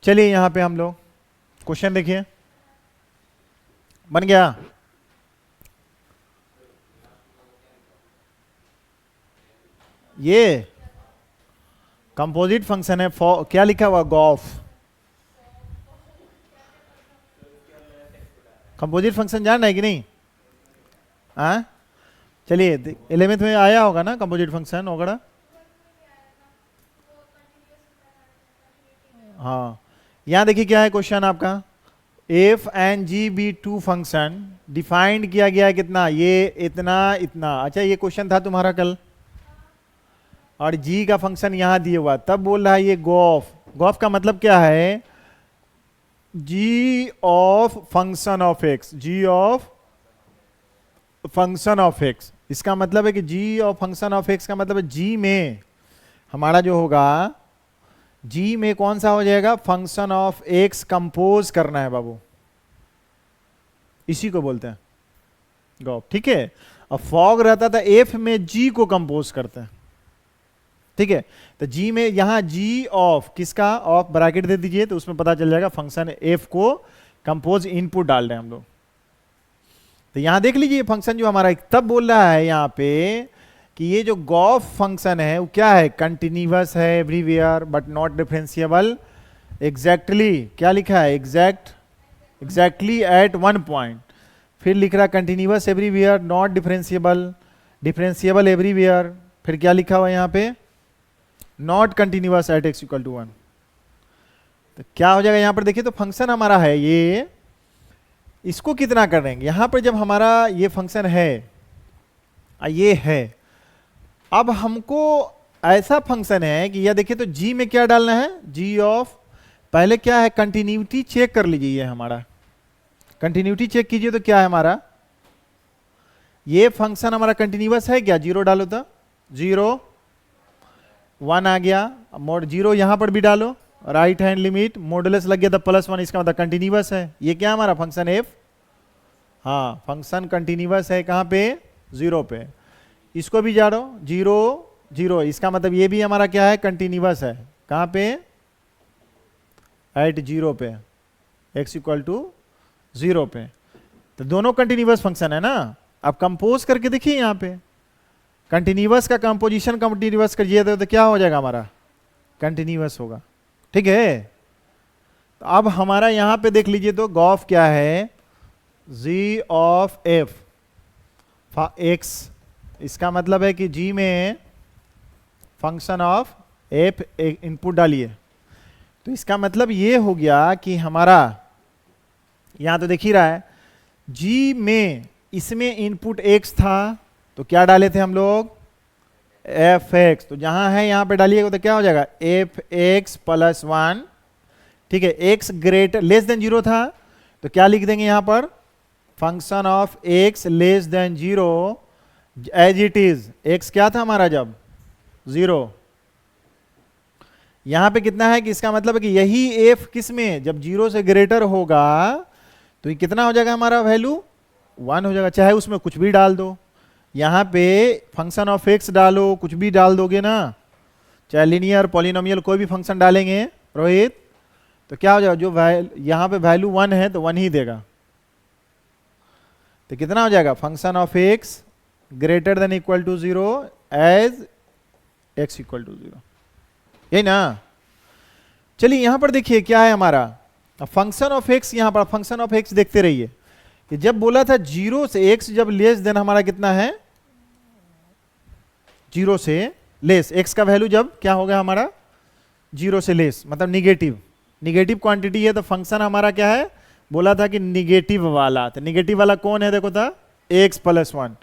चलिए यहां पे हम लोग क्वेश्चन देखिए, बन गया। ये कंपोजिट फंक्शन है, फॉर क्या लिखा हुआ गॉफ। कंपोजिट फंक्शन जानना है कि नहीं? हाँ चलिए 11th में आया होगा ना कंपोजिट फंक्शन वगैरह। हाँ यहाँ देखिए क्या है क्वेश्चन आपका, f and g be two function defined किया गया है कितना, ये इतना इतना। अच्छा ये क्वेश्चन था तुम्हारा कल, और जी का फंक्शन यहां दिए हुआ, तब बोल रहा है ये गॉफ। गॉफ का मतलब क्या है, G of function of x, G of function of x. इसका मतलब है कि G of function of x का मतलब है जी में हमारा जो होगा, जी में कौन सा हो जाएगा, फंक्शन ऑफ एक्स कंपोज करना है बाबू, इसी को बोलते हैं गॉफ। ठीक है, और फॉग रहता था एफ में जी को कंपोज करते हैं। ठीक है, तो जी में यहां जी ऑफ किसका, ऑफ ब्रैकेट दे दीजिए तो उसमें पता चल जाएगा फंक्शन एफ को कंपोज इनपुट डाल रहे हैं हम लोग। तो यहां देख लीजिए फंक्शन जो हमारा तब बोल रहा है यहां पे कि ये जो गॉफ फंक्शन है वो क्या है, कंटिन्यूअस है everywhere but not differentiable exactly, क्या लिखा है एग्जैक्टली एट वन पॉइंट। फिर लिख रहा है continuous everywhere not differentiable, differentiable everywhere. फिर क्या लिखा हुआ है यहाँ पे, not continuous at x equal to 1। तो क्या हो जाएगा यहाँ पर देखिए, तो फंक्शन हमारा है ये, इसको कितना कर देंगे यहां पर, जब हमारा ये फंक्शन है ये है, अब हमको ऐसा फंक्शन है कि यह देखिए तो जी में क्या डालना है, जी ऑफ, पहले क्या है कंटिन्यूटी चेक कर लीजिए, ये हमारा कंटिन्यूटी चेक कीजिए तो क्या है हमारा, ये फंक्शन हमारा कंटिन्यूअस है क्या, जीरो डालो तो 0 1 आ गया, मोड 0 यहां पर भी डालो, राइट हैंड लिमिट मॉडुलस लग गया तो +1, इसका मतलब कंटिन्यूअस है। ये क्या हमारा फंक्शन एफ, हाँ फंक्शन कंटिन्यूअस है कहां पे, 0 पे। इसको भी जाड़ो 0 0, इसका मतलब ये भी हमारा क्या है कंटिन्यूअस है, कहां पे, एट 0 पे, x इक्वल टू 0 पे। तो दोनों कंटिन्यूअस फंक्शन है ना। अब कंपोज करके देखिए यहां पे, कंटिन्यूअस का कंपोजिशन कंटिन्यूअस करिए तो क्या हो जाएगा हमारा, कंटिन्यूअस होगा। ठीक है, तो अब हमारा यहां पे देख लीजिए तो गॉफ क्या है, g ऑफ f x, इसका मतलब है कि g में फंक्शन ऑफ f इनपुट डालिए। तो इसका मतलब ये हो गया कि हमारा यहां तो देख ही रहा है g में, इसमें इनपुट x था तो क्या डाले थे हम लोग, fx, तो जहां है यहां पे डालिएगा तो क्या हो जाएगा fx प्लस 1। ठीक है, x ग्रेटर लेस देन 0 था तो क्या लिख देंगे यहां पर, function of x less than 0 as it is, x क्या था हमारा जब 0, यहां पे कितना है कि इसका मतलब है कि यही f किस में जब 0 से ग्रेटर होगा तो ये कितना हो जाएगा हमारा वैल्यू 1 हो जाएगा, चाहे उसमें कुछ भी डाल दो, यहां पे फंक्शन ऑफ x डालो, कुछ भी डाल दोगे ना, चाहे लिनियर पॉलिनोमियल कोई भी फंक्शन डालेंगे रोहित, तो क्या हो जाएगा, जो यहां पे वैल्यू 1 है तो 1 ही देगा। तो कितना हो जाएगा, function of x greater than equal to 0 as x equal to 0, यही ना। चलिए यहां पर देखिए क्या है हमारा फंक्शन ऑफ x, यहां पर फंक्शन ऑफ x देखते रहिए कि जब बोला था 0 से x जब लेस देन हमारा कितना है, 0 से लेस, x का वैल्यू जब क्या होगा हमारा 0 से लेस मतलब निगेटिव, निगेटिव क्वांटिटी है तो फंक्शन हमारा क्या है, बोला था कि निगेटिव वाला, तो निगेटिव वाला कौन है देखो था x प्लस 1।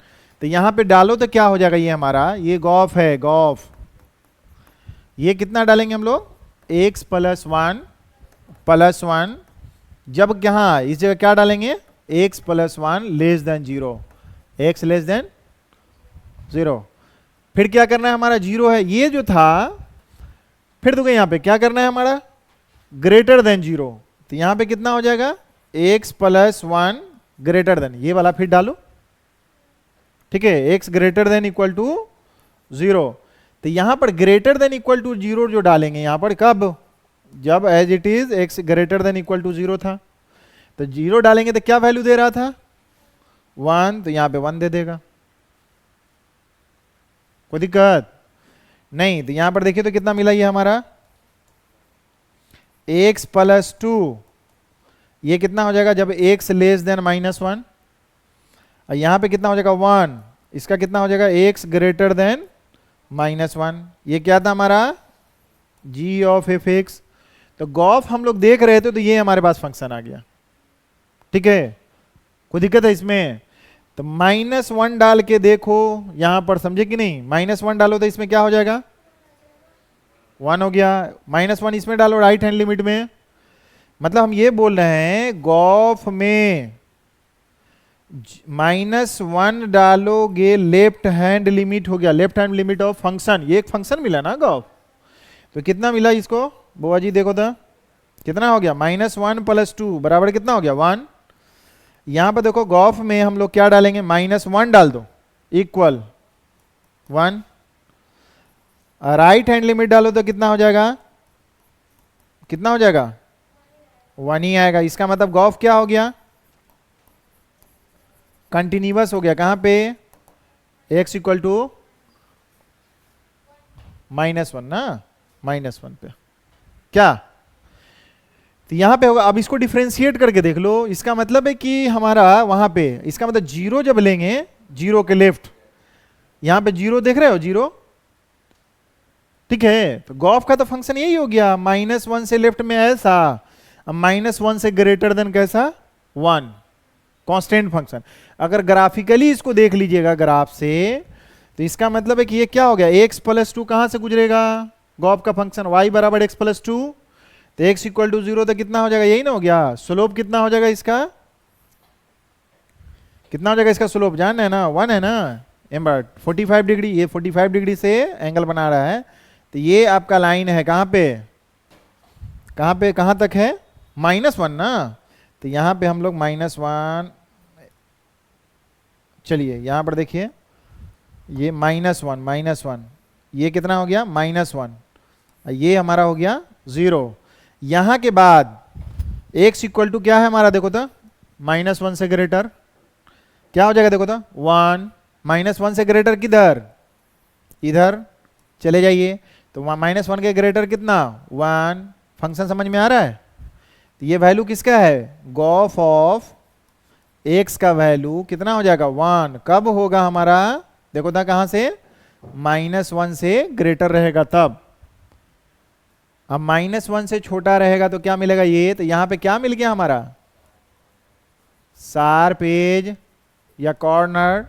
तो यहां पे डालो तो क्या हो जाएगा, ये हमारा ये गॉफ है गॉफ, ये कितना डालेंगे हम लोग x प्लस 1 जब यहाँ इस जगह क्या डालेंगे x plus 1 less than 0, x less than 0। फिर क्या करना है हमारा 0 है ये जो था, फिर देखो यहाँ पे क्या करना है हमारा ग्रेटर देन 0, तो यहाँ पे कितना हो जाएगा x प्लस 1 ग्रेटर देन, ये वाला फिर डालो। ठीक है, x greater than equal to 0, तो यहां पर ग्रेटर देन इक्वल टू 0 जो डालेंगे यहां पर कब, जब as it is x greater than equal to 0 था, तो 0 डालेंगे तो क्या वैल्यू दे रहा था 1, तो यहां पे 1 दे देगा, कोई दिक्कत नहीं। तो यहां पर देखिए तो कितना मिला ये हमारा x प्लस 2, ये कितना हो जाएगा जब x लेस देन -1, और यहां पे कितना हो जाएगा 1, इसका कितना हो जाएगा x ग्रेटर देन -1। ये क्या था हमारा g ऑफ एफ एक्स। तो गॉफ हम लोग देख रहे थे तो ये हमारे पास फंक्शन आ गया, ठीक है, कोई दिक्कत है इसमें। तो -1 डाल के देखो यहां पर, समझे कि नहीं, -1 डालो तो इसमें क्या हो जाएगा 1 हो गया, -1 इसमें डालो राइट हैंड लिमिट में। मतलब हम ये बोल रहे हैं गॉफ में -1 डालोगे लेफ्ट हैंड लिमिट हो गया, left hand limit of function, ये एक फंक्शन मिला ना गॉफ। तो कितना मिला इसको बुआ जी देखो तो कितना हो गया -1 प्लस 2 बराबर कितना हो गया 1। यहां पर देखो गॉफ में हम लोग क्या डालेंगे -1 डाल दो इक्वल 1, राइट हैंड लिमिट डालो तो कितना हो जाएगा, कितना हो जाएगा 1 ही आएगा। इसका मतलब गॉफ क्या हो गया कंटिन्यूअस हो गया, कहां पे x इक्वल टू -1 ना, -1 पे क्या, तो यहां पे होगा। अब इसको डिफरेंशिएट करके देख लो, इसका मतलब है कि हमारा वहां पे, इसका मतलब 0 जब लेंगे 0 के लेफ्ट, यहां पे 0 देख रहे हो 0, ठीक है, तो गॉफ का तो फंक्शन यही हो गया -1 से लेफ्ट में ऐसा, अब -1 से ग्रेटर देन कैसा 1, कांस्टेंट फंक्शन। अगर ग्राफिकली इसको देख लीजिएगा ग्राफ से, तो इसका मतलब है कि ये क्या हो गया x प्लस 2 कहां से गुजरेगा गॉफ का फंक्शन y बराबर x प्लस 2, तो x इक्वल टू 0 तो कितना हो जाएगा यही ना हो गया, स्लोप कितना हो जाएगा इसका, कितना हो जाएगा इसका स्लोप जान है ना 1 है ना, एम्बर 45 डिग्री, ये 45 डिग्री से एंगल बना रहा है, तो ये आपका लाइन है कहां पे, कहां तक है -1 ना, तो यहां पे हम लोग -1, चलिए यहां पर देखिए ये -1 ये कितना हो गया -1, ये हमारा हो गया 0। यहां के बाद x इक्वल टू क्या है हमारा देखो तो -1 से ग्रेटर, क्या हो जाएगा देखो तो 1, -1 से ग्रेटर किधर, इधर चले जाइए, तो -1 के ग्रेटर कितना 1, फंक्शन समझ में आ रहा है। तो ये वैल्यू किसका है गॉफ ऑफ x का वैल्यू कितना हो जाएगा 1, कब होगा हमारा देखो था कहां से -1 से ग्रेटर रहेगा तब। अब -1 से छोटा रहेगा तो क्या मिलेगा ये, तो यहां पे क्या मिल गया हमारा शार्प एज या कॉर्नर,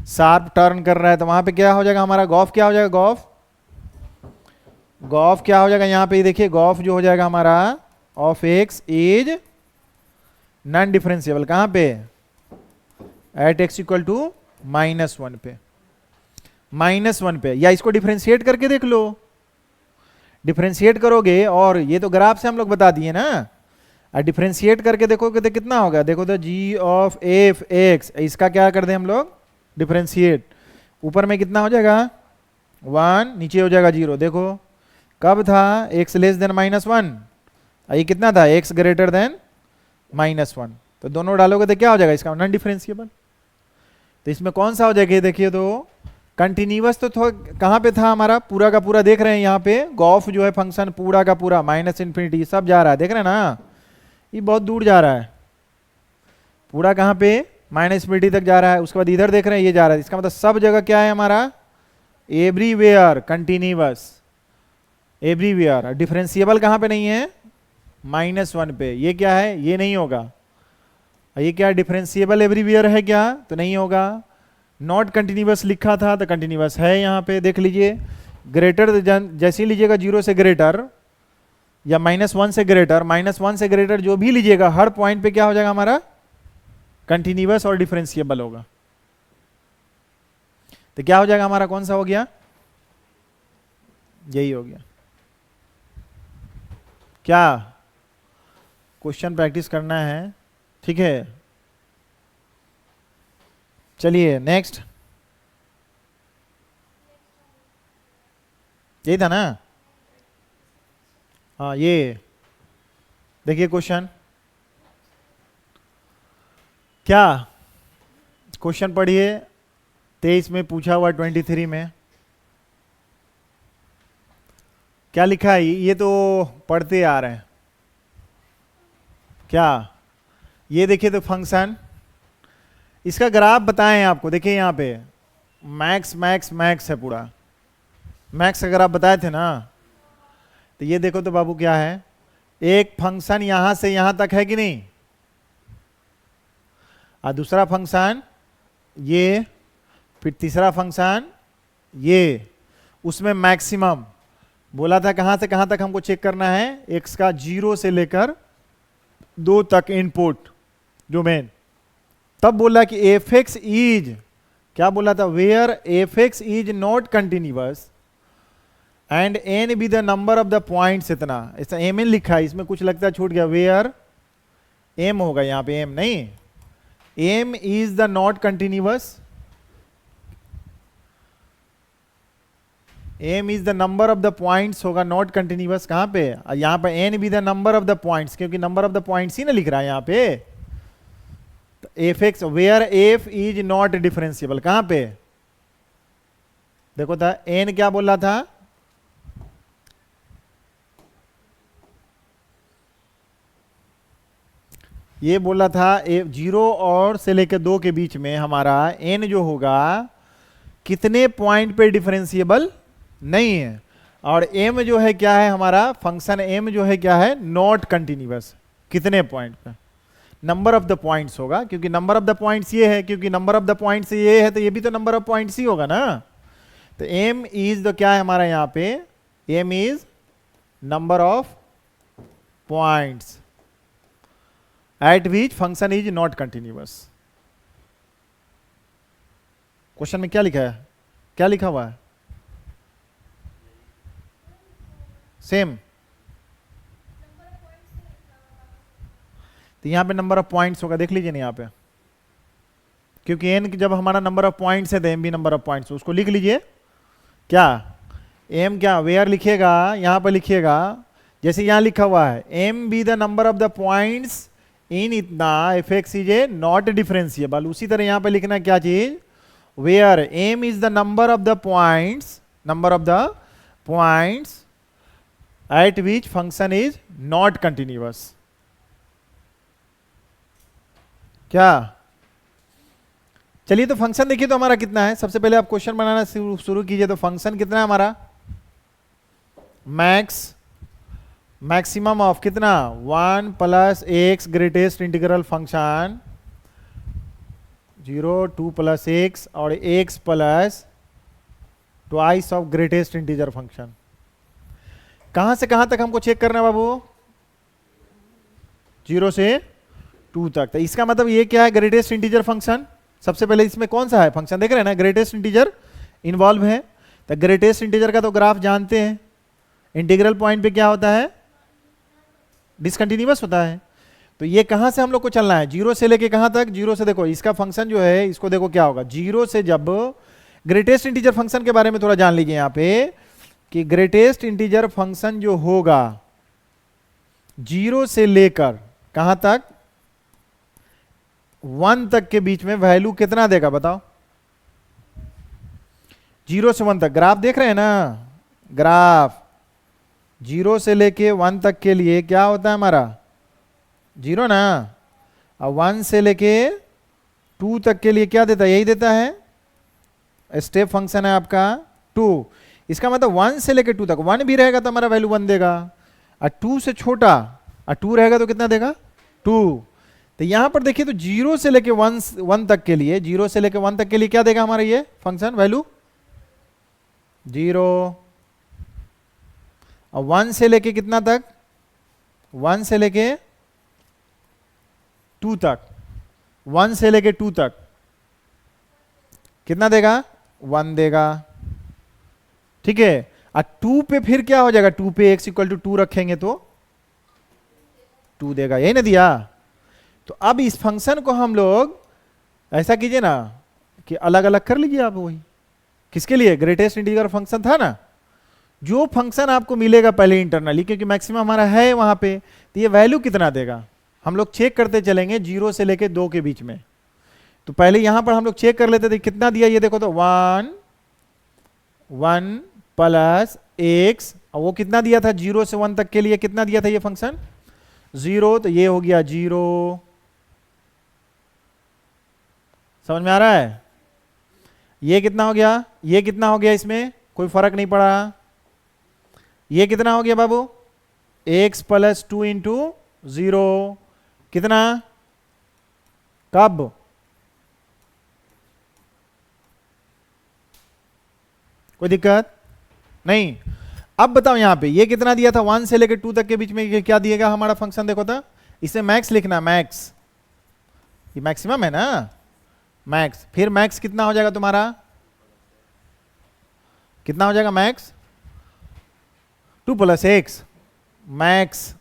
शार्प टर्न कर रहा है, तो वहां पे क्या हो जाएगा हमारा गॉफ, क्या हो जाएगा गॉफ क्या हो जाएगा, यहां पे देखिए गॉफ जो हो जाएगा हमारा of x is non differentiable, कहां पे एट x इक्वल टू -1 पे, -1 पे, या इसको डिफरेंशिएट करके देख लो, डिफरेंशिएट करोगे, और ये तो ग्राफ से हम लोग बता दिए ना, और डिफरेंशिएट करके देखोगे तो कितना होगा देखो तो g ऑफ एफ एक्स, इसका क्या कर दें हम लोग डिफरेंशिएट, ऊपर में कितना हो जाएगा 1, नीचे हो जाएगा 0, देखो कब था x लेस देन -1, ये कितना था x ग्रेटर देन -1, तो दोनों डालोगे तो क्या हो जाएगा इसका नॉन डिफरेंशिएबल। तो इसमें कौन सा हो जाएगा देखिए तो कंटिन्यूअस, तो कहां पे था हमारा पूरा का पूरा, देख रहे हैं यहाँ पे गॉफ जो है फंक्शन पूरा का पूरा -∞ सब जा रहा है, देख रहे हैं ना, ये बहुत दूर जा रहा है, पूरा कहां पे -∞ तक जा रहा है, उसके बाद इधर देख रहे हैं ये जा रहा है, इसका मतलब सब जगह क्या है हमारा एवरीवेयर कंटिन्यूअस, एवरीवेयर। डिफरेंशिएबल कहां पे नहीं है -1 पे, ये क्या है ये नहीं होगा, ये क्या डिफरेंशिएबल एवरीवेयर है क्या, तो नहीं होगा। नॉट कंटिन्यूअस लिखा था तो कंटिन्यूअस है, यहाँ पे देख लीजिए ग्रेटर जैसे ही लीजिएगा 0 से ग्रेटर या -1 से ग्रेटर, -1 से ग्रेटर जो भी लीजिएगा हर पॉइंट पे क्या हो जाएगा हमारा कंटिन्यूअस और डिफरेंशिएबल होगा। तो क्या हो जाएगा हमारा, कौन सा हो गया, यही हो गया। क्या क्वेश्चन प्रैक्टिस करना है, ठीक है, चलिए नेक्स्ट, यही था ना, हाँ ये देखिए क्वेश्चन क्या, क्वेश्चन पढ़िए 23 में पूछा हुआ 23 में क्या लिखा है, ये तो पढ़ते आ रहे हैं। क्या ये देखिए तो फंक्शन, इसका ग्राफ बताएं आपको, देखिए यहां पे मैक्स मैक्स मैक्स है, पूरा मैक्स अगर आप बताए थे ना, तो ये देखो तो बाबू क्या है, एक फंक्शन यहां से यहां तक है कि नहीं, और दूसरा फंक्शन ये, फिर तीसरा फंक्शन ये, उसमें मैक्सिमम बोला था कहां से कहां तक हमको चेक करना है, एक्स का 0 से लेकर 2 तक इनपुट डोमेन। तब बोला कि एफ एक्स इज, क्या बोला था, where f x is not continuous and n be the number of the points, इतना ऐसा एम एन लिखा है, इसमें कुछ लगता है छूट गया, वेयर एम होगा यहां पे, एम नहीं, m is the not continuous, m is the number of the points होगा, नॉट कंटिन्यूअस कहां पे, यहां पे n be the number of the points, क्योंकि नंबर ऑफ द पॉइंट्स ही ना लिख रहा है यहां पे, f x where f is not differentiable, कहां पे देखो था, एन क्या बोल रहा था, ये बोला था 0 और से लेकर 2 के बीच में हमारा एन जो होगा कितने पॉइंट पे डिफरेंशिएबल नहीं है, और एम जो है क्या है हमारा फंक्शन, एम जो है क्या है, नॉट कंटिन्यूअस, कितने पॉइंट पे, नंबर ऑफ द पॉइंट्स होगा, क्योंकि नंबर ऑफ द पॉइंट्स ये है, क्योंकि नंबर ऑफ द पॉइंट्स ये है तो ये भी तो नंबर ऑफ पॉइंट्स ही होगा ना, तो एम इज द क्या है हमारा यहां पे, m is number of points at which function is not continuous. Question में क्या लिखा है, क्या लिखा हुआ है, सेम, तो यहां पे नंबर ऑफ पॉइंट्स होगा, देख लीजिए ना यहां पे, क्योंकि एन जब हमारा नंबर ऑफ पॉइंट्स है तो एम भी नंबर ऑफ पॉइंट्स, उसको लिख लीजिए, क्या एम क्या वेयर लिखिएगा, यहां पर लिखिएगा जैसे यहां लिखा हुआ है, M be the number of the points in इतना f x is a not differentiable, उसी तरह यहां पे लिखना क्या चीज, where M is the number of the points, number of the points at which function is not continuous. क्या चलिए तो फंक्शन देखिए तो हमारा कितना है, सबसे पहले आप क्वेश्चन बनाना शुरू कीजिए, तो फंक्शन कितना है हमारा, मैक्स मैक्सिमम ऑफ कितना 1 plus x greatest integral function 0 2 plus x और x plus twice of greatest integer function. कहां से कहां तक हमको चेक करना है बाबू, 0 से 2 तक, तो इसका मतलब ये क्या है, ग्रेटेस्ट इंटीजर फंक्शन, सबसे पहले इसमें कौन सा है फंक्शन देख रहे हैं ना, ग्रेटेस्ट इंटीजर इन्वॉल्व है, तो ग्रेटेस्ट इंटीजर का तो ग्राफ जानते हैं, इंटीग्रल पॉइंट पे क्या होता है, डिसकंटिन्यूअस होता है, तो ये कहां से हम लोग को चलना है, 0 से लेके कहां तक, 0 से देखो इसका फंक्शन जो है, इसको देखो क्या होगा, 0 से जब ग्रेटेस्ट इंटीजर फंक्शन के बारे में थोड़ा जान लीजिए यहां पे, कि ग्रेटेस्ट इंटीजर फंक्शन जो होगा 0 से लेकर कहां तक, 1 तक के बीच में वैल्यू कितना देगा बताओ, 0 से 1 तक, ग्राफ देख रहे हैं ना, ग्राफ 0 से लेके 1 तक के लिए क्या होता है हमारा 0 ना, और 1 से लेके 2 तक के लिए क्या देता है, यही देता है, स्टेप फंक्शन है आपका 2, इसका मतलब 1 से लेके 2 तक, 1 भी रहेगा तो हमारा वैल्यू 1 देगा, और 2 से छोटा और 2 रहेगा तो कितना देगा 2, तो यहां पर देखिए तो 0 से लेके 1 तक के लिए, 0 से लेके 1 तक के लिए क्या देगा हमारा ये फंक्शन वैल्यू 0, और 1 से लेके कितना तक, 1 से लेके 2 तक, 1 से लेके 2 तक कितना देगा 1 देगा, ठीक है, और 2 पे फिर क्या हो जाएगा, 2 पे x इक्वल टू 2 रखेंगे तो 2 देगा, यही ना दिया, तो अब इस फंक्शन को हम लोग ऐसा कीजिए ना कि अलग अलग कर लीजिए आप, वही किसके लिए ग्रेटेस्ट इंटीजर फंक्शन था ना, जो फंक्शन आपको मिलेगा पहले इंटरनली, क्योंकि मैक्सिमम हमारा है वहां पे, तो ये वैल्यू कितना देगा हम लोग चेक करते चलेंगे 0 से लेके 2 के बीच में। तो पहले यहां पर हम लोग चेक कर लेते थे कितना दिया, ये देखो तो 1 प्लस एक्स, और वो कितना दिया था 0 से 1 तक के लिए, कितना दिया था ये फंक्शन 0, तो ये हो गया 0। समझ में आ रहा है? ये कितना हो गया, ये कितना हो गया, इसमें कोई फर्क नहीं पड़ा। ये कितना हो गया बाबू, x प्लस 2 इंटू 0, कितना, कब, कोई दिक्कत नहीं। अब बताओ यहां पे ये कितना दिया था, 1 से लेकर 2 तक के बीच में ये क्या दिएगा हमारा फंक्शन, देखो था, इसे मैक्स लिखना, मैक्स, ये मैक्सिमम है ना, मैक्स। फिर मैक्स कितना हो जाएगा तुम्हारा, कितना हो जाएगा मैक्स, 2 प्लस एक्स, मैक्स,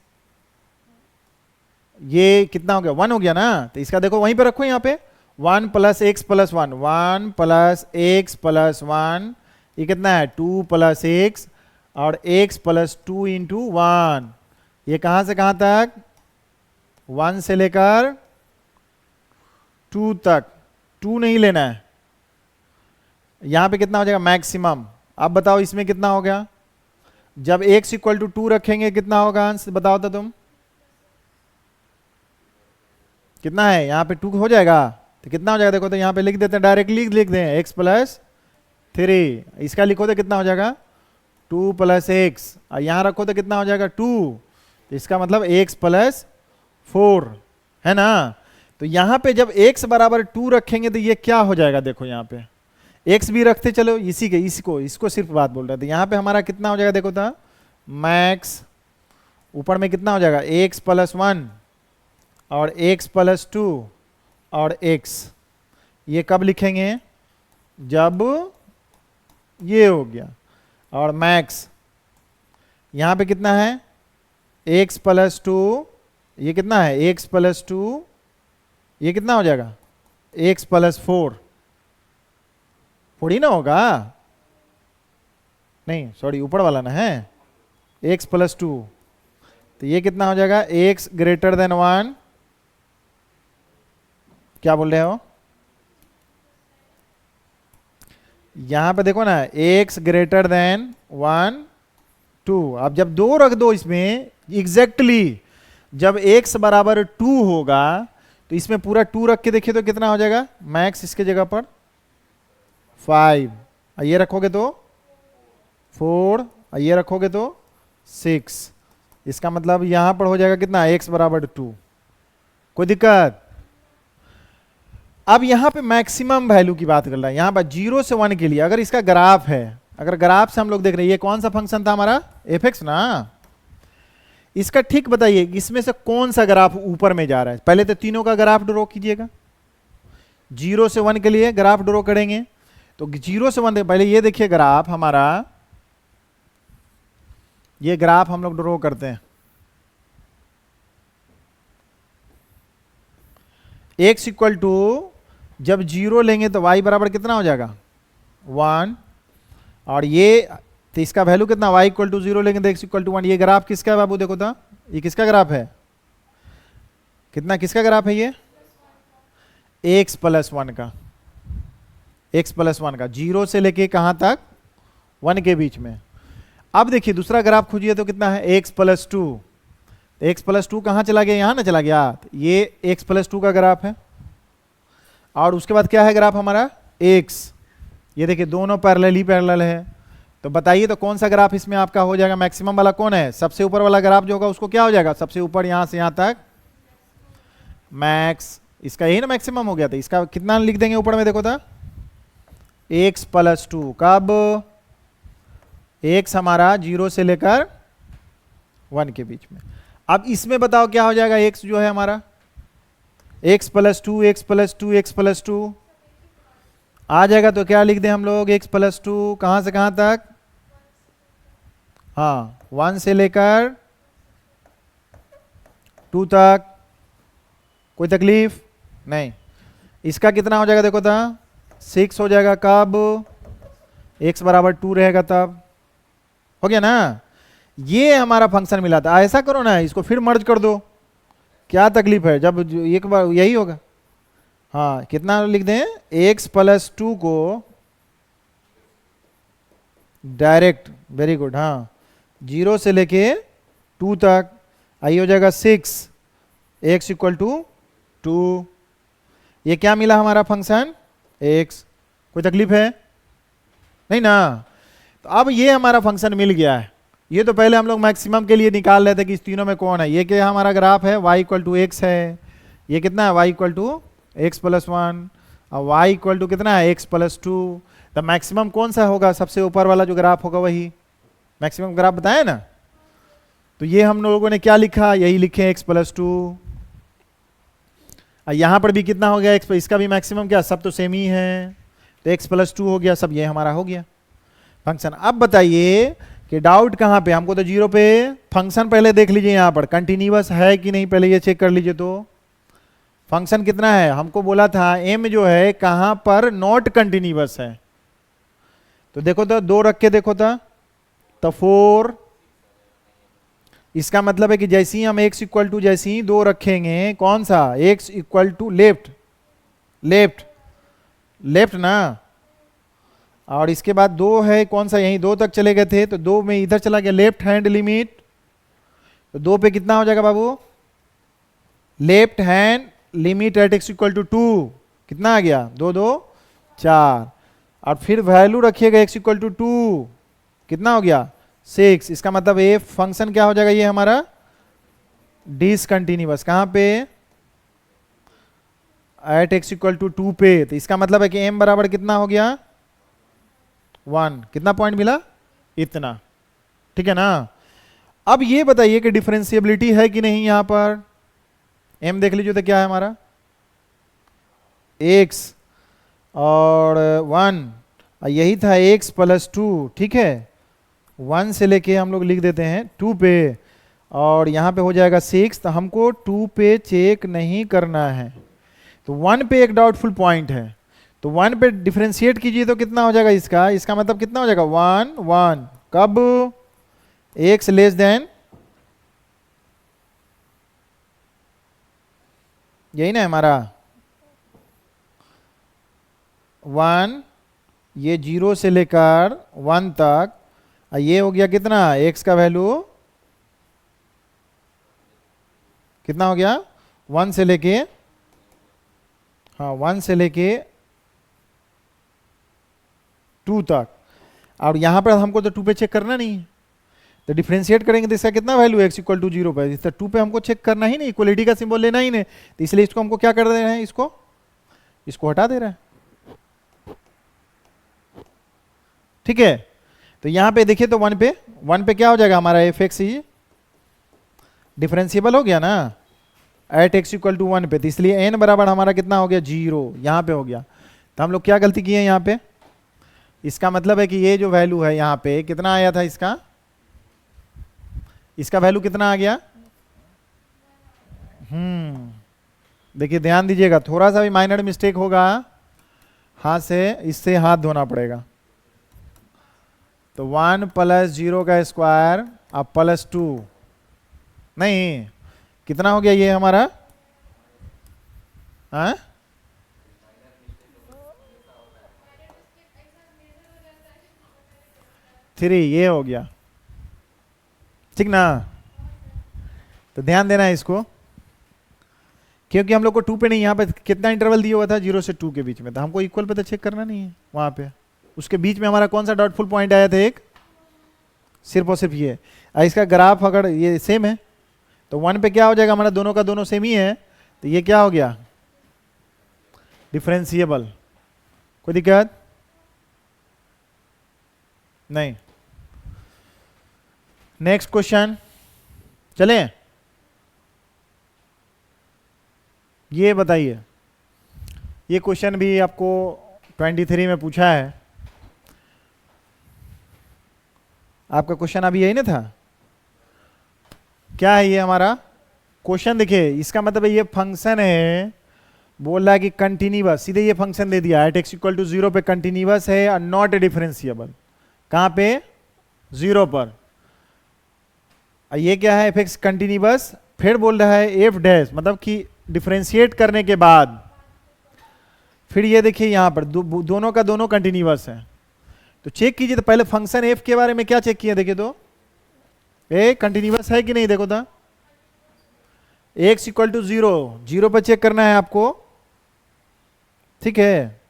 ये कितना हो गया 1 हो गया ना, तो इसका देखो वहीं पे रखो, यहां पे 1 plus x plus 1, 1 plus x plus 1, ये कितना है 2 प्लस एक्स, और x प्लस 2 इंटू 1, ये कहां से कहां तक, 1 से लेकर 2 तक, 2 नहीं लेना है। यहां पे कितना हो जाएगा मैक्सिमम। अब बताओ इसमें कितना हो गया, जब x इक्वल टू 2 रखेंगे कितना होगा अंश, बताओ तो तुम, कितना है, यहां पे 2 हो जाएगा, तो कितना हो जाएगा देखो तो, यहां पे लिख देते हैं, डायरेक्टली लिख दें x प्लस 3, इसका लिखो तो कितना हो जाएगा 2 प्लस एक्स, और यहां रखो तो कितना हो जाएगा 2, तो इसका मतलब x प्लस 4 है ना। तो यहां पे जब x बराबर 2 रखेंगे तो ये क्या हो जाएगा, देखो यहां पे x भी रखते चलो, इसको सिर्फ बात बोल रहे थे, यहां पे हमारा कितना हो जाएगा देखो था, मैक्स, ऊपर में कितना हो जाएगा x प्लस 1 और x प्लस 2 और x, ये कब लिखेंगे, जब ये हो गया, और मैक्स यहां पे कितना है x प्लस 2, ये कितना है x प्लस 2, ये कितना हो जाएगा x प्लस 4, थोड़ी ना होगा, नहीं सॉरी ऊपर वाला ना है x प्लस 2, तो ये कितना हो जाएगा x ग्रेटर देन 1, क्या बोल रहे हो, यहां पे देखो ना x ग्रेटर देन 1 2, अब जब 2 रख दो इसमें एग्जैक्टली जब x बराबर 2 होगा तो इसमें पूरा 2 रख के देखिए तो कितना हो जाएगा मैक्स, इसके जगह पर 5, ये रखोगे तो 4, ये रखोगे तो 6, इसका मतलब यहां पर हो जाएगा कितना x बराबर 2, कोई दिक्कत। अब यहां पे मैक्सिमम वैल्यू की बात कर रहा है, यहां पर 0 से 1 के लिए अगर इसका ग्राफ है, अगर ग्राफ से हम लोग देख रहे हैं, ये कौन सा फंक्शन था हमारा fx ना, इसका ठीक बताइए इसमें से कौन सा ग्राफ ऊपर में जा रहा है, पहले तो तीनों का ग्राफ ड्रॉ कीजिएगा, 0 से 1 के लिए ग्राफ ड्रॉ करेंगे, तो 0 से 1 पहले ये देखिए ग्राफ हमारा, ये ग्राफ हम लोग ड्रॉ करते हैं, x इक्वल टू जब 0 लेंगे तो y बराबर कितना हो जाएगा 1, और ये तो इसका वैल्यू कितना, y इक्वल टू 0 लेंगे तो x इक्वल टू 1, ये ग्राफ किसका है बाबू, देखो तो ये किसका ग्राफ है, कितना किसका ग्राफ है, ये x प्लस 1 का, x प्लस 1 का, 0 से लेके कहां तक 1 के बीच में। अब देखिए दूसरा ग्राफ खोजिए तो कितना है x प्लस 2, x प्लस 2 कहां चला गया, यहां ना चला गया, तो ये x प्लस 2 का ग्राफ है, और उसके बाद क्या है ग्राफ हमारा x, ये देखिए दोनों पैरेलल ही पैरेलल है, तो बताइए तो कौन सा ग्राफ इसमें आपका हो जाएगा मैक्सिमम वाला, कौन है, सबसे ऊपर वाला ग्राफ जो होगा उसको क्या हो जाएगा, सबसे ऊपर यहां से यहां तक मैक्स, इसका यही ना मैक्सिमम हो गया था, इसका कितना लिख देंगे ऊपर में देखो था x प्लस 2, कब x हमारा 0 से लेकर 1 के बीच में। अब इसमें बताओ क्या हो जाएगा, x जो है हमारा x plus 2, x plus 2, x plus 2 आ जाएगा, तो क्या लिख दें हम लोग x प्लस 2 कहां से कहां तक, हाँ 1 से लेकर 2 तक, कोई तकलीफ नहीं। इसका कितना हो जाएगा देखो था 6 हो जाएगा, कब x बराबर 2 रहेगा तब, हो गया ना, ये हमारा फंक्शन मिला था। ऐसा करो ना, इसको फिर मर्ज कर दो, क्या तकलीफ है, जब एक बार यही होगा। हाँ, कितना लिख दें, x प्लस 2 को डायरेक्ट, वेरी गुड, हाँ 0 से लेके 2 तक, आई हो जाएगा 6, x इक्वल टू 2। ये क्या मिला हमारा फंक्शन, x। कोई तकलीफ है नहीं ना। तो अब ये हमारा फंक्शन मिल गया है। ये तो पहले हम लोग मैक्सिमम के लिए निकाल रहे थे कि इस तीनों में कौन है। ये क्या हमारा ग्राफ है, y इक्वल टू एक्स है, ये कितना है y equal to x plus 1, और y इक्वल टू कितना है x प्लस 2। तो मैक्सिमम कौन सा होगा, सबसे ऊपर वाला जो ग्राफ होगा वही मैक्सिमम ग्राफ बताया ना। तो ये हम लोगों ने क्या लिखा, यही लिखे x प्लस 2। यहां पर भी कितना हो गया x, इसका भी मैक्सिमम क्या, सब तो सेम ही है, तो x प्लस 2 हो गया, सब ये हमारा हो गया फंक्शन। अब बताइए कि डाउट कहां पे, हमको तो 0 पे फंक्शन पहले देख लीजिए, यहां पर कंटिन्यूअस है कि नहीं पहले ये चेक कर लीजिए। तो फंक्शन कितना है, हमको बोला था m जो है कहां पर नॉट कंटिन्यूअस है। तो देखो तो 2 रख के देखो तो 4, इसका मतलब है कि जैसे ही हम x इक्वल टू जैसे ही 2 रखेंगे, कौन सा, x equal to left left left ना, और इसके बाद 2 है कौन सा, यहीं 2 तक चले गए थे, तो 2 में इधर चला गया लेफ्ट हैंड लिमिट, तो 2 पे कितना हो जाएगा बाबू, left hand limit at x equal to 2, कितना आ गया, 2 2 4, और फिर वैल्यू रखिएगा x इक्वल टू 2, कितना हो गया 6। इसका मतलब ये फंक्शन क्या हो जाएगा, ये हमारा डिसकंटिन्यूअस, कहां पे, एट x इक्वल टू 2 पे। तो इसका मतलब है कि m बराबर कितना हो गया 1, कितना पॉइंट मिला, इतना, ठीक है ना। अब ये बताइए कि डिफरेंशिएबिलिटी है कि नहीं, यहां पर m देख लीजिए तो क्या है हमारा x और 1, यही था x प्लस 2, ठीक है, 1 से लेके हम लोग लिख देते हैं 2 पे, और यहां पे हो जाएगा 6। तो हमको 2 पे चेक नहीं करना है, तो 1 पे एक डाउटफुल पॉइंट है, तो 1 पे डिफरेंशिएट कीजिए तो कितना हो जाएगा इसका, इसका मतलब कितना हो जाएगा 1 1, कब, x लेस देन, यही ना हमारा 1, ये 0 से लेकर 1 तक, ये हो गया कितना, x का वैल्यू कितना हो गया 1 से लेके, हाँ 1 से लेके 2 तक, और यहां पर हमको तो 2 पे चेक करना नहीं है, तो डिफरेंशिएट करेंगे तो इसका कितना वैल्यू x इक्वल टू 0 पे, इसका 2 पे हमको चेक करना ही नहीं, इक्वलिटी का सिंबल लेना ही नहीं, तो इसलिए इसको हमको क्या कर दे रहे हैं, इसको हटा दे रहे हैं, ठीक है। तो यहां पे देखिए तो 1 पे क्या हो जाएगा हमारा एफ एक्स, ही डिफरेंशिएबल हो गया ना एट x इक्वल टू 1 पे, तो इसलिए n बराबर हमारा कितना हो गया 0, यहां पे हो गया। तो हम लोग क्या गलती किए यहां पे, इसका मतलब है कि ये जो वैल्यू है यहां पे कितना आया था, इसका वैल्यू कितना आ गया, देखिए ध्यान दीजिएगा, थोड़ा सा भी माइनर मिस्टेक होगा हाथ से, इससे हाथ धोना पड़ेगा। तो 1 प्लस 0 का स्क्वायर अब प्लस 2, नहीं कितना हो गया ये हमारा, हाँ 3, ये हो गया, ठीक ना। तो ध्यान देना है इसको, क्योंकि हम लोग को 2 पे नहीं, यहाँ पे कितना इंटरवल दिया हुआ था 0 से 2 के बीच में, तो हमको इक्वल पे तो चेक करना नहीं है, वहां पे उसके बीच में हमारा कौन सा डाउटफुल पॉइंट आया था, एक सिर्फ और सिर्फ ये। इसका ग्राफ अगर ये सेम है तो 1 पे क्या हो जाएगा हमारा, दोनों का दोनों सेम ही है, तो ये क्या हो गया डिफरेंशिएबल, कोई दिक्कत नहीं। नेक्स्ट क्वेश्चन चले, ये बताइए, ये क्वेश्चन भी आपको 23 में पूछा है, आपका क्वेश्चन अभी यही ना था, क्या है ये हमारा क्वेश्चन, देखिए इसका मतलब ये फंक्शन है, बोल रहा है कि कंटिन्यूअस, सीधे ये फंक्शन दे दिया एट x इक्वल टू 0 पे कंटिन्यूअस है और नॉट डिफरेंशिएबल, कहाँ पे 0 पर। ये क्या है, एफ एक्स कंटिन्यूअस। फिर बोल रहा है एफ डैश, मतलब कि डिफरेंशिएट करने के बाद फिर ये देखिए यहां पर दोनों का दोनों कंटिन्यूअस है। तो चेक कीजिए, तो पहले फंक्शन एफ के बारे में क्या चेक किया, देखिए तो ए कंटिन्यूअस है कि नहीं, देखो तो एक्स इक्वल टू 0, 0 पर चेक करना है आपको, ठीक है।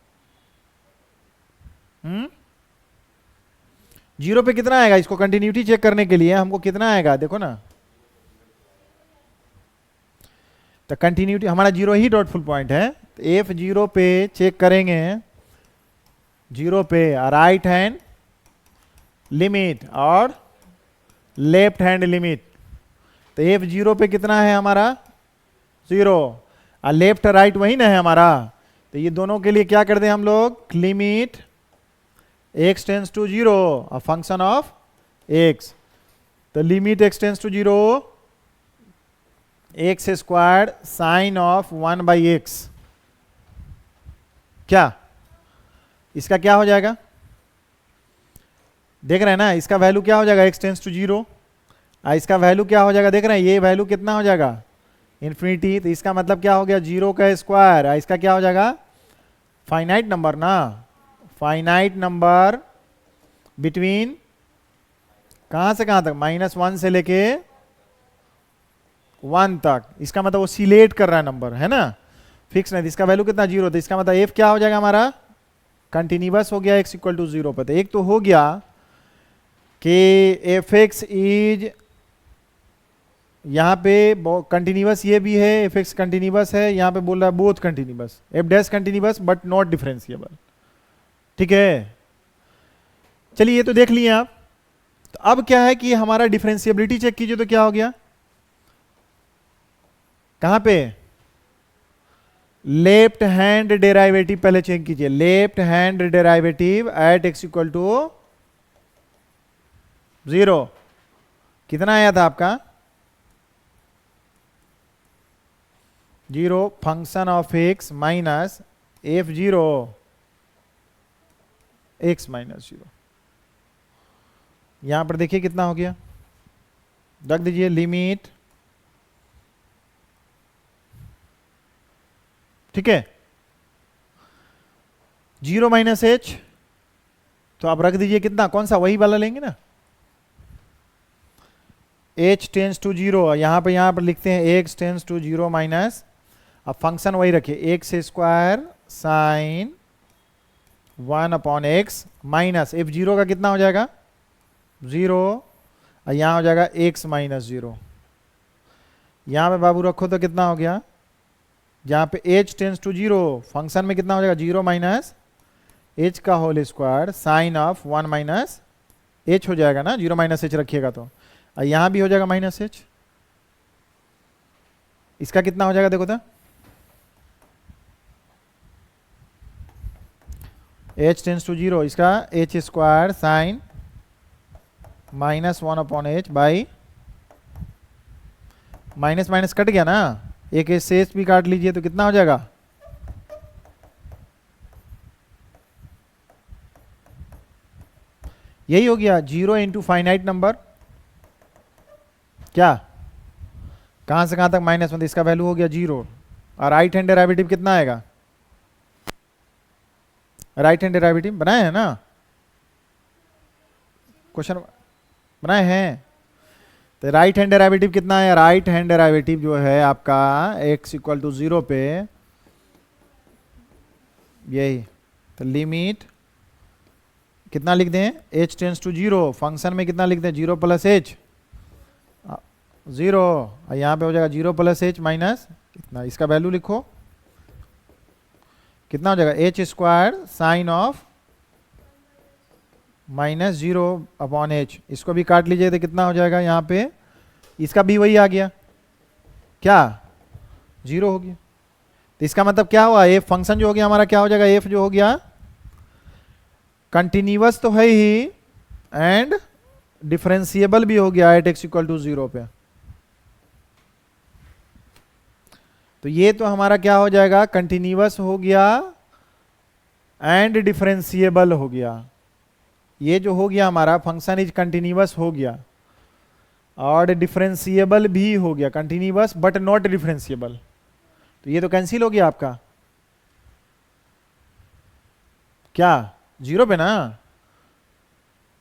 0 पे कितना आएगा, इसको कंटिन्यूटी चेक करने के लिए हमको कितना आएगा, देखो ना, तो कंटिन्यूटी हमारा 0 ही डॉट फुल पॉइंट है। तो एफ 0 पे चेक करेंगे, 0 पे राइट हैंड लिमिट और लेफ्ट हैंड लिमिट। तो एफ 0 पे कितना है हमारा 0, और लेफ्ट राइट वही ना है हमारा। तो ये दोनों के लिए क्या कर दें हम लोग, limit x tends to 0 a function of x। तो limit x tends to 0 x square sine of 1/x, क्या इसका क्या हो जाएगा, देख रहे हैं ना, इसका वैल्यू क्या हो जाएगा, x टेंस टू 0, इसका वैल्यू क्या हो जाएगा, देख रहे हैं ये वैल्यू कितना हो जाएगा, इन्फिनिटी। तो इसका मतलब क्या हो गया, 0 का स्क्वायर, इसका क्या हो जाएगा, फाइनाइट नंबर ना, फाइनाइट नंबर बिटवीन कहां से कहां तक, -1 से लेके 1 तक। इसका मतलब वो सिलेक्ट कर रहा है नंबर, है ना, फिक्स नहीं। इसका वैल्यू कितना 0, तो इसका मतलब एफ क्या हो जाएगा हमारा, कंटिन्यूअस हो गया x इक्वल टू 0 पर। तो एक तो हो गया कि एफ एक्स इज, यहां पे कंटिन्यूअस ये भी है, एफ एक्स कंटिन्यूअस है, यहां पे बोल रहा है both continuous, F dash continuous but not differentiable, ठीक है। चलिए ये तो देख लिए आप। तो अब क्या है कि हमारा डिफरेंशिएबिलिटी चेक कीजिए, तो क्या हो गया, कहां पे, लेफ्ट हैंड डेराइवेटिव पहले चेक कीजिए, left hand derivative at x equal to 0 कितना आया था आपका, 0 function of x minus f0 x minus 0। यहां पर देखिए कितना हो गया, रख दीजिए लिमिट, ठीक है, 0 माइनस एच, तो आप रख दीजिए कितना, कौन सा, वही वाला लेंगे ना, h टेंस टू 0, यहां पर लिखते हैं x टेंस टू 0 माइनस, अब फंक्शन वही रखिए, x square sign 1/x minus f0 का कितना हो जाएगा 0, और यहां हो जाएगा x माइनस 0। यहां पे बाबू रखो तो कितना हो गया, जहां पे h टेंस टू 0 फंक्शन में कितना हो जाएगा 0 माइनस h का whole square sine of 1 minus h हो जाएगा ना, 0 माइनस h रखिएगा तो, और यहां भी हो जाएगा माइनस h। इसका कितना हो जाएगा देखो तो, h टेंस टू 0, इसका h square sine -1/h by, minus minus cut गया ना, एक शेष भी काट लीजिए तो कितना हो जाएगा, यही हो गया 0 इंटू फाइनाइट नंबर, क्या कहां से कहां तक माइनस, मतलब इसका वैल्यू हो गया 0, और राइट हैंड डेरिवेटिव कितना आएगा, राइट हैंड डेरिवेटिव बनाए हैं ना, क्वेश्चन बनाए हैं, तो राइट हैंड डेरिवेटिव कितना है, राइट हैंड डेरिवेटिव जो है आपका x इक्वल टू 0 पे, यही, तो लिमिट कितना लिख दें, h टेंस टू 0, फंक्शन में कितना लिख दें 0 प्लस h 0, और यहां पे हो जाएगा 0 प्लस h माइनस इतना, इसका वैल्यू लिखो कितना हो जाएगा, h square sine of -0/h, इसको भी काट लीजिए तो कितना हो जाएगा, यहाँ पे इसका भी वही आ गया, क्या 0 हो गया। तो इसका मतलब क्या हुआ, f फंक्शन जो हो गया हमारा क्या हो जाएगा, f जो हो गया कंटिन्यूअस तो है ही एंड डिफरेंशिएबल भी हो गया एट x इक्वल टू 0 पे। तो ये तो हमारा क्या हो जाएगा, कंटिन्यूअस हो गया एंड डिफरेंशिएबल हो गया, ये जो हो गया हमारा फंक्शन इज कंटिन्यूअस हो गया और डिफरेंशिएबल भी हो गया, कंटिन्यूअस बट नॉट डिफरेंशिएबल, तो ये तो कैंसिल हो गया आपका, क्या जीरो पे ना,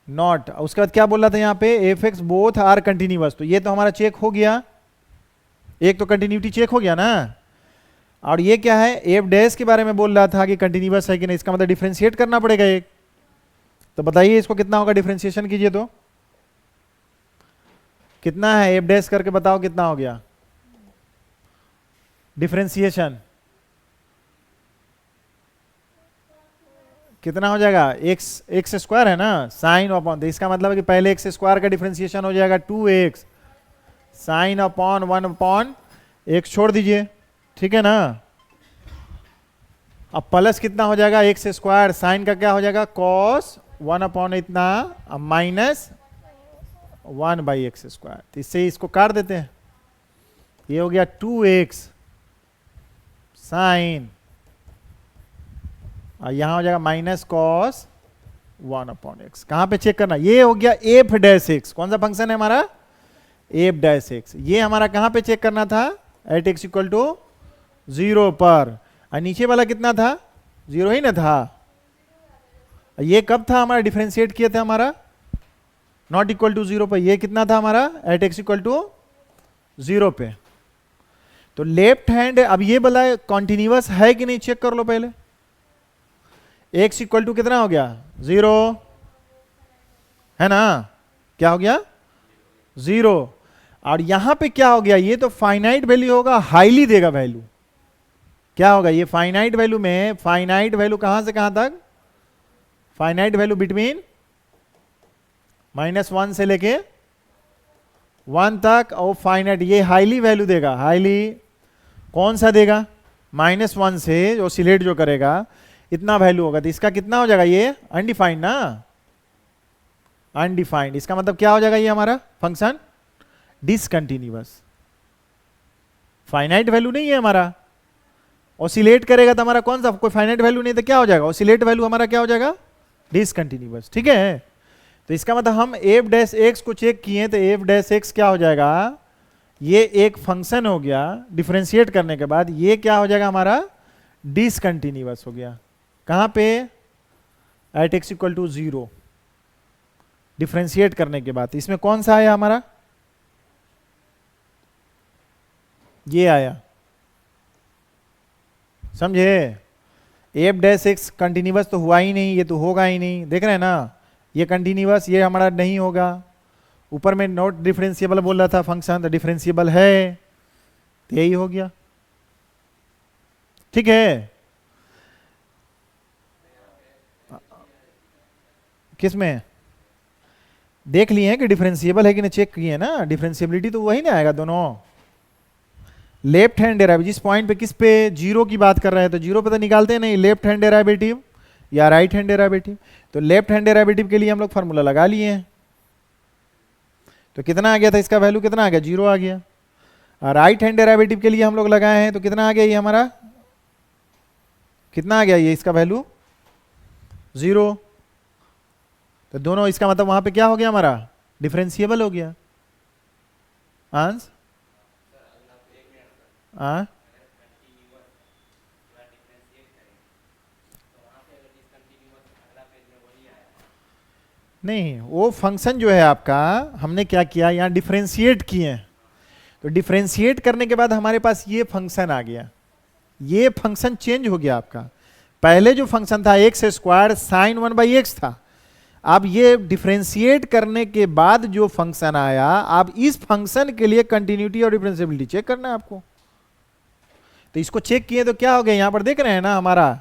नॉट। उसके बाद क्या बोल रहा था यहाँ पे, f x both are continuous, तो ये तो हमारा चेक हो गया, एक तो कंटिन्यूटी चेक हो गया ना। और ये क्या है, एफ डैश के बारे में बोल रहा था कि कंटिन्यूअस है कि नहीं, इसका मतलब डिफरेंशिएट करना पड़ेगा एक, तो बताइए इसको कितना होगा, डिफरेंशिएशन कीजिए तो कितना है, एफ डैश करके बताओ कितना हो गया डिफरेंशिएशन, कितना हो जाएगा, एक्स स्क्वायर है ना, साइन अपॉन, तो इसका मतलब है कि पहले एक्स स्क्वायर का डिफरेंशिएशन हो जाएगा 2x sine upon 1 upon x छोड़ दीजिए, ठीक है ना। अब प्लस कितना हो जाएगा, एक्स स्क्वायर साइन का क्या हो जाएगा कॉस 1 अपॉन इतना माइनस 1 बाई एक्स स्क्वायर, तो इससे इसको काट देते हैं, ये हो गया 2x साइन, और यहां हो जाएगा माइनस कॉस 1 अपॉन एक्स। कहां पे चेक करना, ये हो गया एफ डैश एक्स, कौन सा फंक्शन है हमारा, एफ डैश एक्स, ये हमारा कहां पे चेक करना था, एट एक्स इक्वल टू 0 पर, और नीचे वाला कितना था, 0 ही ना था, ये कब था हमारा डिफरेंशिएट किया था हमारा नॉट इक्वल टू 0 पर, ये कितना था हमारा एट एक्स इक्वल टू 0 पे। तो लेफ्ट हैंड, अब ये बोला कॉन्टिन्यूअस है कि नहीं चेक कर लो पहले, एक्स इक्वल टू कितना हो गया 0 है ना, क्या हो गया 0, और यहां पे क्या हो गया, ये तो फाइनाइट वैल्यू होगा, हाईली देगा वैल्यू, क्या होगा ये फाइनाइट वैल्यू में, फाइनाइट वैल्यू कहां से कहां तक, फाइनाइट वैल्यू बिटवीन -1 से लेके 1 तक, और फाइनाइट ये हाईली वैल्यू देगा, हाईली कौन सा देगा, -1 से ऑसिलेट जो करेगा इतना वैल्यू होगा, तो इसका कितना हो जाएगा, ये अनडिफाइंड ना, अनडिफाइंड, इसका मतलब क्या हो जाएगा ये हमारा फंक्शन डिसकंटिन्यूअस, फाइनाइट वैल्यू नहीं है हमारा, ऑसिलेट करेगा तो हमारा कौन सा, कोई फाइनाइट वैल्यू नहीं तो क्या हो जाएगा, ऑसिलेट वैल्यू हमारा क्या हो जाएगा डिसकंटिन्यूअस, ठीक है। तो इसका मतलब हम एफ डैश एक्स को चेक किए, तो एफ डैश एक्स क्या हो जाएगा, ये एक फंक्शन हो गया, डिफरेंशिएट करने के बाद ये क्या हो जाएगा हमारा डिसकंटिन्यूअस हो गया, कहां पे at x equal to 0, differentiate करने के बाद इसमें कौन सा आया हमारा, ये आया, समझे, एफ डैश एक्स कंटिन्यूअस तो हुआ ही नहीं, ये तो होगा ही नहीं, देख रहे हैं ना, ये कंटिन्यूअस ये हमारा नहीं होगा, ऊपर में नॉट डिफरेंशिएबल बोल रहा था फंक्शन, तो डिफरेंशिएबल है, तो यही हो गया, ठीक है। किसमें देख लिए हैं कि डिफरेंशिएबल है कि नहीं, चेक किए ना, डिफरेंशिएबिलिटी तो वही ना आएगा दोनों, लेफ्ट हैंड डेरिवेटिव जिस पॉइंट पे, किस पे, 0 की बात कर रहे हैं, तो 0 पे तो निकालते नहीं, लेफ्ट हैंड डेरिवेटिव या राइट हैंड डेरिवेटिव, तो लेफ्ट हैंड डेरिवेटिव के लिए हम लोग फार्मूला लगा लिए हैं, तो कितना आ गया था इसका वैल्यू, कितना आ गया 0 आ गया, और राइट हैंड डेरिवेटिव के लिए हम लोग लगाए हैं, तो कितना आ गया ये हमारा, कितना आ गया ये इसका वैल्यू 0, तो दोनों, इसका मतलब वहां पे क्या हो गया हमारा डिफरेंशिएबल हो गया, आंस नहीं, वो फंक्शन जो है आपका, हमने क्या किया यहाँ डिफरेंशिएट किए हैं, तो डिफरेंशिएट करने के बाद हमारे पास ये फंक्शन आ गया, ये फंक्शन चेंज हो गया आपका, पहले जो फंक्शन था x square sign 1 by x था, अब ये डिफरेंशिएट करने के बाद जो फंक्शन आया, अब इस फंक्शन के लिए कंटिन्यूटी और डिफरेंशिएबिलिटी चेक करना है आपको, तो इसको चेक किए तो क्या हो गया, यहां पर देख रहे हैं ना हमारा,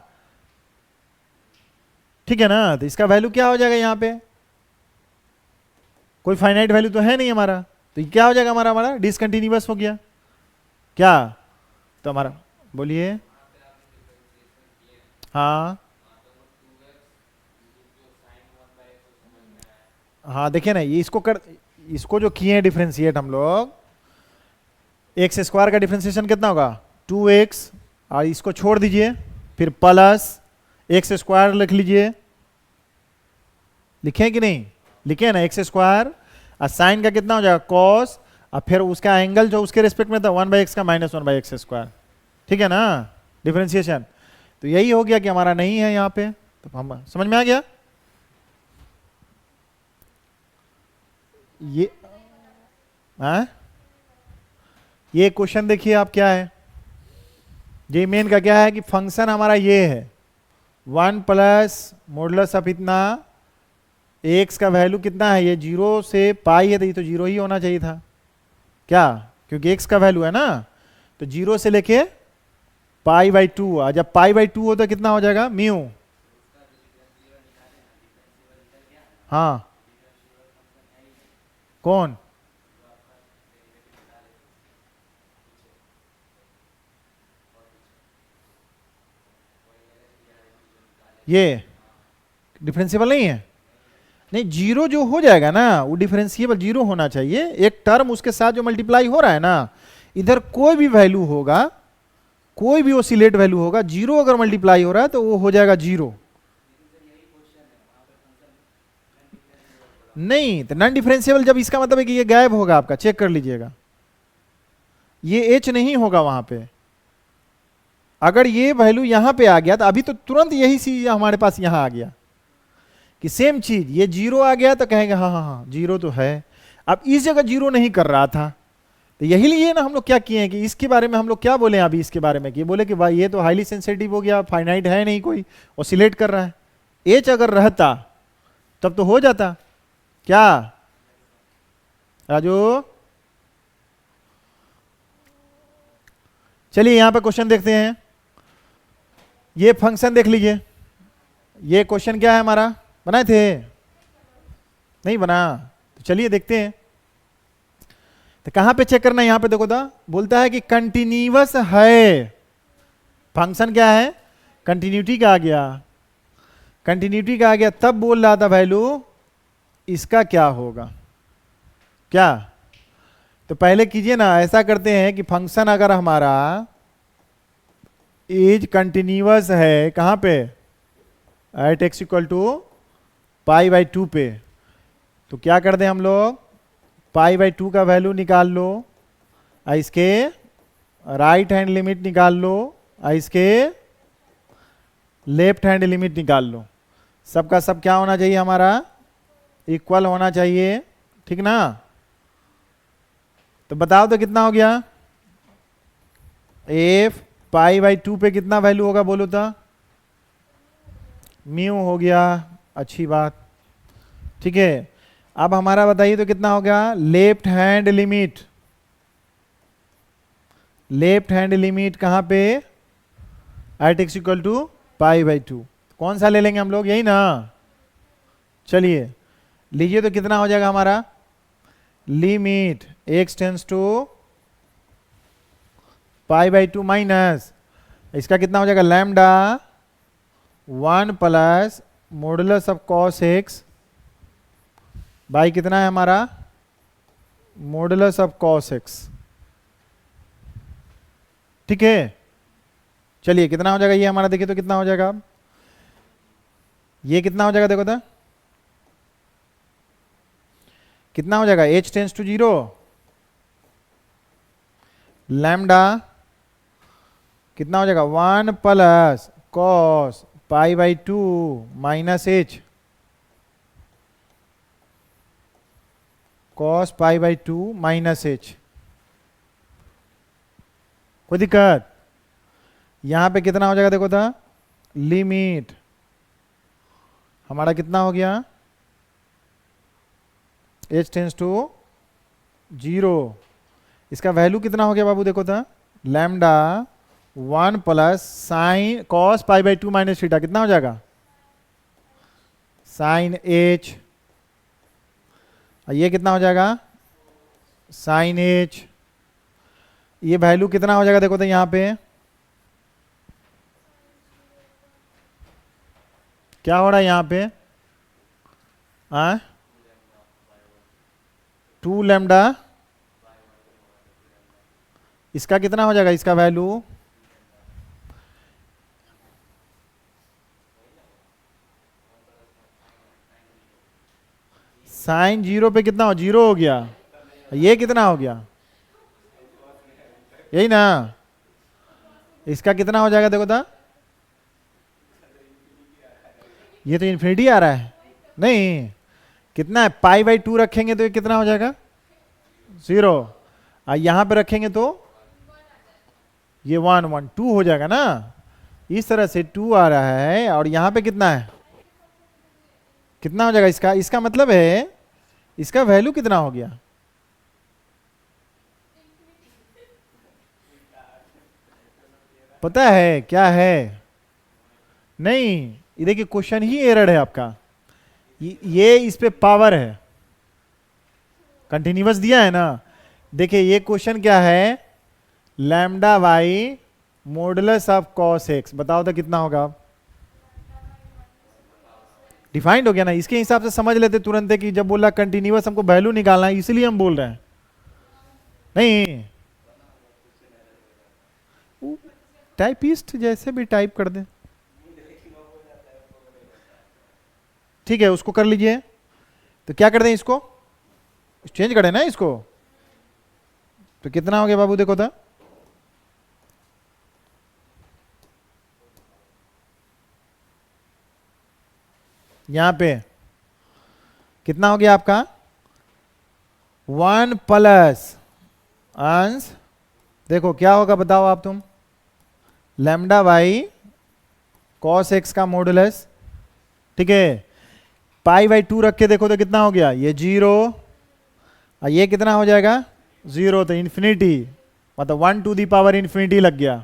ठीक है ना, तो इसका वैल्यू क्या हो जाएगा, यहां पे कोई फाइनाइट वैल्यू तो है नहीं हमारा, तो ये क्या हो जाएगा हमारा, हमारा डिसकंटिन्यूअस हो गया, क्या, तो हमारा बोलिए, हाँ हाँ देखिए ना, ये इसको जो किए हैं डिफरेंशिएट हम लोग, एक्स स्क्वायर का डिफरेंशिएशन कितना होगा 2x, और इसको छोड़ दीजिए, फिर प्लस एक्स स्क्वायर लिख लीजिए, लिखे हैं कि नहीं? लिखे हैं ना, एक्स स्क्वायर और साइन का कितना हो जाएगा कॉस, और फिर उसका एंगल जो उसके रिस्पेक्ट में था 1/x का माइनस 1/x स्क्वायर। ठीक है ना, डिफरेंशिएशन। तो यही हो गया कि हमारा नहीं है यहाँ पे, तो हम समझ में आ गया ये। ये क्वेश्चन देखिए आप क्या है, ये मेन का क्या है कि फंक्शन हमारा ये है 1 प्लस मॉडुलस ऑफ इतना, एक्स का वैल्यू कितना है, ये 0 से पाई है, तो ये तो 0 ही होना चाहिए था क्या, क्योंकि एक्स का वैल्यू है ना। तो 0 से लेके π/2, और जब π/2 हो तो कितना हो जाएगा म्यू। हाँ कौन? ये डिफरेंशिएबल नहीं है? नहीं, जीरो जो हो जाएगा ना वो डिफरेंशिएबल जीरो होना चाहिए, एक टर्म उसके साथ जो मल्टीप्लाई हो रहा है ना, इधर कोई भी वैल्यू होगा, कोई भी ओसिलेट वैल्यू होगा, जीरो अगर मल्टीप्लाई हो रहा है तो वो हो जाएगा जीरो। नहीं तो नॉन डिफरेंशिएबल, जब इसका मतलब है कि ये गायब होगा आपका, चेक कर लीजिएगा, ये एच नहीं होगा वहां पे। अगर ये वैल्यू यहां पे आ गया तो अभी तो तुरंत यही चीज हमारे पास यहां आ गया कि सेम चीज, ये जीरो आ गया तो कहेंगे हाँ हाँ हाँ जीरो तो है। अब इस जगह जीरो नहीं कर रहा था, तो यही लिए ना हम लोग क्या किए हैं कि इसके बारे में हम लोग क्या बोले अभी इसके बारे में कि बोले कि भाई ये तो हाईली सेंसिटिव हो गया, फाइनाइट है नहीं, कोई ऑसिलेट कर रहा है। एच अगर रहता तब तो हो जाता क्या राजू? चलिए यहां पे क्वेश्चन देखते हैं, ये फंक्शन देख लीजिए, ये क्वेश्चन क्या है हमारा, बनाए थे नहीं बना, तो चलिए देखते हैं। तो कहां पे चेक करना है, यहां पे देखो था, बोलता है कि कंटिन्यूअस है, फंक्शन क्या है कंटिन्यूटी का आ गया, कंटिन्यूटी का आ गया, तब बोल रहा था वैल्यू इसका क्या होगा क्या। तो पहले कीजिए ना, ऐसा करते हैं कि फंक्शन अगर हमारा इज कंटिन्यूअस है कहां पे, एट एक्स इक्वल टू π/2 पे, तो क्या कर दें हम लोग, π/2 का वैल्यू निकाल लो, इसके राइट हैंड लिमिट निकाल लो, इसके लेफ्ट हैंड लिमिट निकाल लो, सबका सब क्या होना चाहिए हमारा इक्वल होना चाहिए, ठीक ना। तो बताओ तो कितना हो गया, एफ π/2 पे कितना वैल्यू होगा बोलो तो, म्यू हो गया, अच्छी बात, ठीक है। अब हमारा बताइए तो कितना हो गया, left hand limit, left hand limit कहां पे, एट एक्स इक्वल टू π/2, कौन सा ले लेंगे हम लोग, यही ना। चलिए लीजिए तो कितना हो जाएगा हमारा, limit x tends to π/2 minus इसका कितना हो जाएगा lambda 1 plus modulus of cos x by कितना है हमारा मॉडुलस ऑफ कॉस एक्स, ठीक है। चलिए कितना हो जाएगा ये हमारा, देखिए तो कितना हो जाएगा, ये कितना हो जाएगा देखो तो, कितना हो जाएगा h टेंस टू 0, लैम्डा कितना हो जाएगा 1 plus cos π/2 minus h, cos π/2 minus h, कोई दिक्कत। यहां पे कितना हो जाएगा देखो था, लिमिट हमारा कितना हो गया h टेंस टू 0, इसका वैल्यू कितना हो गया बाबू देखो था, lambda 1 plus sine cos π/2 minus theta कितना हो जाएगा साइन h, ये कितना हो जाएगा साइन h, ये वैल्यू कितना हो जाएगा देखो तो यहां पे क्या हो रहा है यहां पे 2 लैम्डा, इसका कितना हो जाएगा इसका वैल्यू, साइन 0 पे कितना हो, 0 हो गया। ये कितना हो गया, यही ना। इसका कितना हो जाएगा देखो तो, ये तो इन्फिनिटी आ रहा है। नहीं, कितना है, पाई/2 रखेंगे तो ये कितना हो जाएगा, 0। और यहां पे रखेंगे तो ये 1 1 2 हो जाएगा ना। इस तरह से 2 आ रहा है, और यहां पे कितना है, कितना हो जाएगा इसका, इसका मतलब है इसका वैल्यू कितना हो गया, पता है क्या है? नहीं, ये देखिए क्वेश्चन ही एरर है आपका। ये इस पे पावर है, कंटिन्यूअस दिया है ना। देखिए ये क्वेश्चन क्या है, lambda y modulus of cos x, बताओ तो कितना होगा। डिफाइंड हो गया ना, इसके हिसाब से समझ लेते तुरंत है कि जब बोला कंटिन्यूअस हमको वैल्यू निकालना है, इसलिए हम बोल रहे हैं। नहीं, टाइपिस्ट जैसे भी टाइप कर दे, ठीक है, उसको कर लीजिए। तो क्या कर दें, इसको चेंज करें ना इसको। तो कितना हो गया बाबू, देखो तो, यहां पे कितना हो गया आपका, 1 प्लस अंश, देखो क्या होगा बताओ आप तुम, लैम्डा वाई कॉस एक्स का मॉडुलस, ठीक है। पाई/2 रख के देखो तो कितना हो गया, ये 0, और ये कितना हो जाएगा, 0, तो इन्फिनिटी, मतलब 1 टू दी पावर इन्फिनिटी लग गया।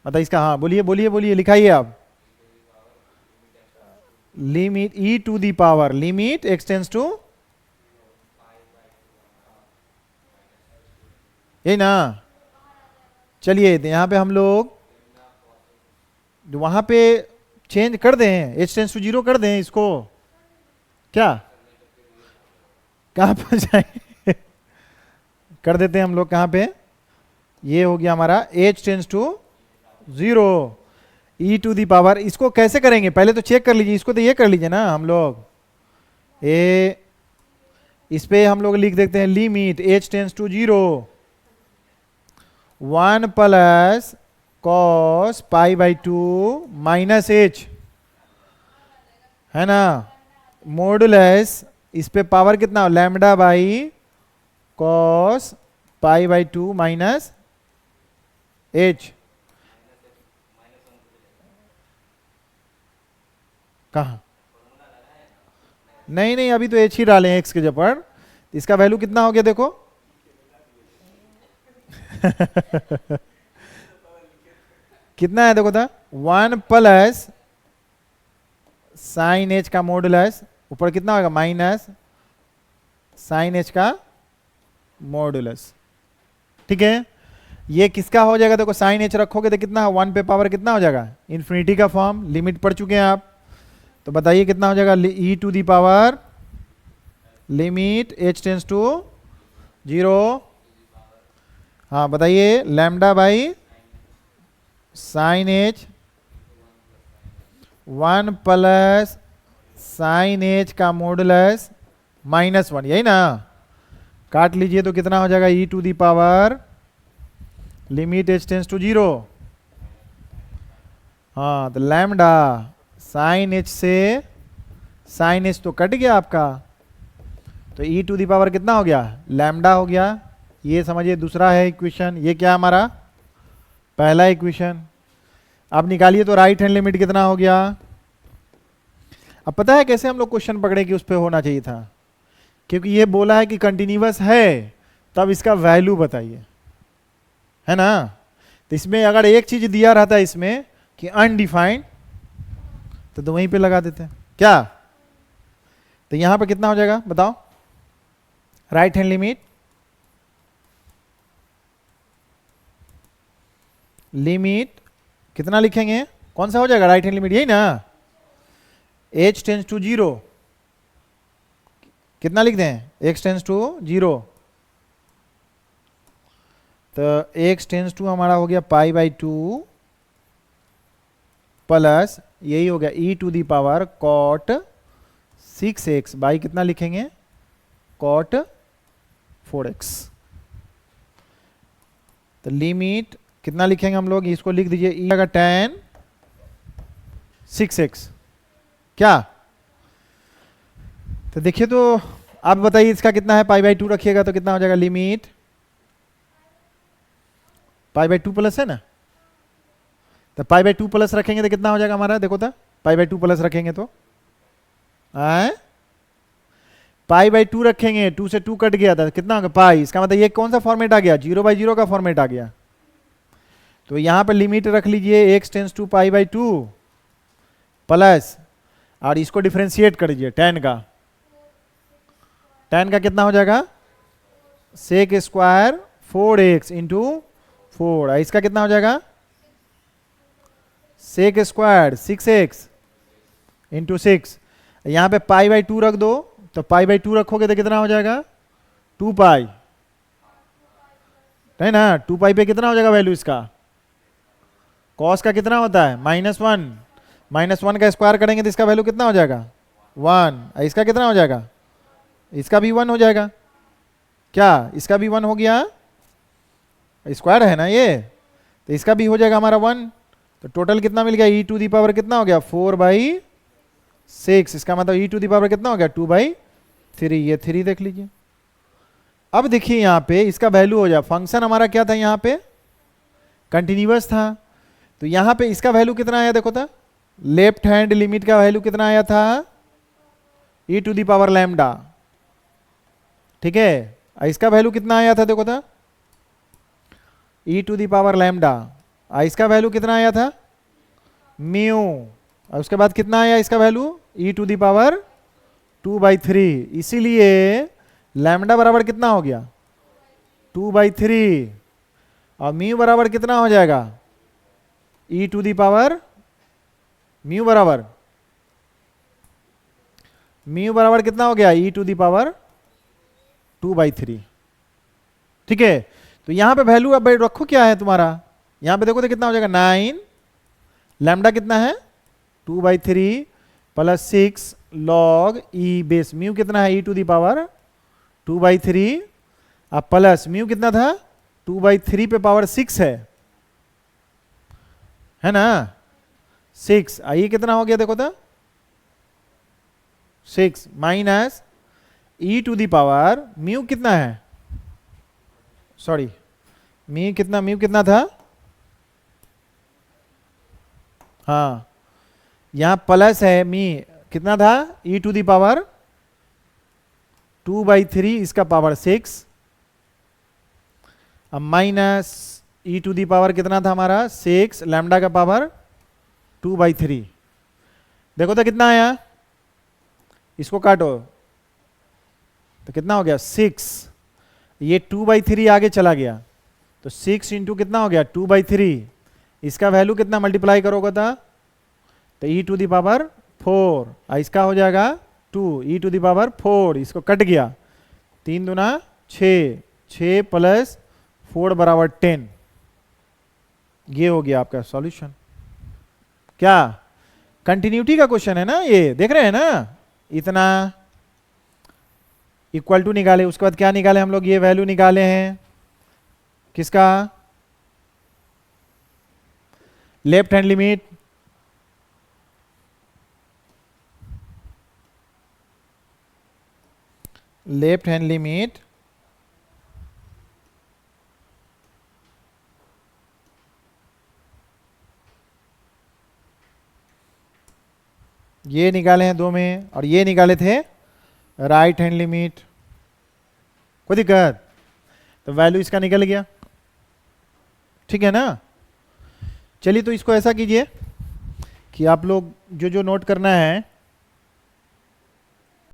मतलब इसका, हाँ बोलिए बोलिए बोलिए, लिखाइए आप, limit e to the power, limit extends to, यही ना। चलिए यहां पे हम लोग वहां पे चेंज कर दें, एच टेंस टू 0 कर दें इसको, क्या, कहां पर जाए कर देते हैं हम लोग, कहां पे, ये हो गया हमारा h tends to 0 e to the power. इसको कैसे करेंगे पहले तो चेक कर लीजिए, इसको तो ये कर लीजिए ना हम लोग, ए इस पे हम लोग लिख देते हैं limit h tends to 0 1 plus cos पाई/2 माइनस एच, है ना, मॉडुलस, इस पे पावर कितना हो, लैम्डा बाई कॉस पाई/2 माइनस एच, कहा, नहीं नहीं अभी तो एच ही डाले हैं एक्स के जगह, इसका वैल्यू कितना हो गया देखो कितना है देखो था, 1 प्लस साइन एच का मॉडुलस, ऊपर कितना होगा माइनस साइन एच का मॉडुलस, ठीक है। ये किसका हो जाएगा देखो, साइन एच रखोगे तो कितना, 1 पे पावर कितना हो जाएगा, इन्फिनिटी का फॉर्म, लिमिट पढ़ चुके हैं आप, तो बताइए कितना हो जाएगा, e to the power limit h tends to 0, हाँ बताइए, lambda by sine h 1 plus sine h का मॉडुलस -1, यही ना, काट लीजिए तो कितना हो जाएगा, e to the power limit h tends to 0, हाँ तो लैम्डा साइन एच से साइन एच तो कट गया आपका, तो ई टू दी पावर कितना हो गया, लैम्डा हो गया। ये समझिए दूसरा है इक्वेशन, ये क्या हमारा पहला इक्वेशन। अब निकालिए तो राइट हैंड लिमिट कितना हो गया। अब पता है कैसे हम लोग क्वेश्चन पकड़े कि उस पर होना चाहिए था, क्योंकि ये बोला है कि कंटिन्यूअस है, तब इसका वैल्यू बताइए, है ना। तो इसमें अगर एक चीज दिया रहता है इसमें कि अनडिफाइंड, तो वहीं पे लगा देते हैं क्या। तो यहां पर कितना हो जाएगा बताओ, राइट हैंड लिमिट, लिमिट कितना लिखेंगे, कौन सा हो जाएगा राइट हैंड लिमिट, यही ना, h टेंस टू 0, कितना लिख दें, x टेंस टू 0, तो x टेंस टू हमारा हो गया पाई/2 प्लस यही हो गया e to the power cot 6x by कितना लिखेंगे, cot 4x। तो लिमिट कितना लिखेंगे हम लोग, इसको लिख दीजिए e का tan 6x। क्या, तो देखिए, तो आप बताइए इसका कितना है, π/2 रखिएगा तो कितना हो जाएगा, लिमिट π/2 प्लस है ना, तो π/2 प्लस रखेंगे तो कितना हो जाएगा हमारा, देखो तो π/2 प्लस रखेंगे तो π/2 रखेंगे, 2 से 2 कट गया था, कितना होगा पाई। इसका मतलब ये कौन सा फॉर्मेट आ गया, 0/0 का फॉर्मेट आ गया। तो यहां पे लिमिट रख लीजिए x टेंस टू π/2 प्लस, और इसको डिफरेंशिएट कर दीजिए, tan का कितना हो जाएगा, sec स्क्वायर 4x इंटू 4, इसका कितना हो जाएगा, sec स्क्वायर 6x इंटू 6। यहां पे π/2 रख दो, तो π/2 रखोगे तो कितना हो जाएगा, 2π, है ना। 2π पे कितना हो जाएगा वैल्यू इसका, cos का कितना होता है, -1, -1 का स्क्वायर करेंगे तो इसका वैल्यू कितना हो जाएगा, 1। इसका कितना हो जाएगा, इसका भी 1 हो जाएगा। क्या, इसका भी 1 हो गया, स्क्वायर है ना ये, तो इसका भी हो जाएगा हमारा 1। तो टोटल कितना मिल गया, e टू दी पावर कितना हो गया, 4/6। इसका मतलब e टू दी पावर कितना हो गया, 2/3। ये 3 देख लीजिए। अब देखिए यहाँ पे इसका वैल्यू हो जाए, फंक्शन हमारा क्या था यहाँ पे, कंटिन्यूअस था। तो यहाँ पे इसका वैल्यू कितना आया देखो था, लेफ्ट हैंड लिमिट का वैल्यू कितना आया था, e to the power lambda, ठीक है। इसका वैल्यू कितना आया था देखो था, e to the power lambda. इसका वैल्यू कितना आया था, म्यू। और उसके बाद कितना आया इसका value, e to the power 2/3। इसीलिए लैम्डा बराबर कितना हो गया, 2/3, और म्यू बराबर कितना हो जाएगा, e to the power, mu बराबर कितना हो गया, e टू दी पावर 2/3, ठीक है। तो यहां पे वैल्यू अब रखो क्या है तुम्हारा, यहां पे देखो तो कितना हो जाएगा, 9, लैम्डा कितना है 2/3 plus 6 log e base, mu कितना है, e टू दी पावर 2/3, अब प्लस म्यू कितना था, 2/3 पे पावर 6 है ना, 6। ये कितना हो गया देखो तो, 6 minus e to the power, mu कितना है, सॉरी म्यू कितना था, हाँ यहां प्लस है, मी कितना था, e टू दी पावर 2/3, इसका पावर 6, अब minus e to the power कितना था हमारा 6, लैम्डा का पावर 2/3। देखो तो कितना आया, इसको काटो तो कितना हो गया 6, ये 2/3 आगे चला गया, तो 6 इंटू कितना हो गया 2/3, इसका वैल्यू कितना मल्टीप्लाई करोगे तो e टू दी पावर 4, इसका हो जाएगा 2, e टू दी पावर 4, इसको कट गया, 3 दूना 6, 6 प्लस 4 बराबर 10। ये हो गया आपका सॉल्यूशन। क्या, कंटिन्यूटी का क्वेश्चन है ना ये, देख रहे हैं ना, इतना इक्वल टू निकाले, उसके बाद क्या निकाले हम लोग, ये वैल्यू निकाले हैं किसका, left hand limit, left hand limit ये निकाले हैं 2 में, और ये निकाले थे राइट हैंड लिमिट। कोई दिक्कत, तो वैल्यू इसका निकल गया, ठीक है ना। चलिए तो इसको ऐसा कीजिए कि आप लोग जो जो नोट करना है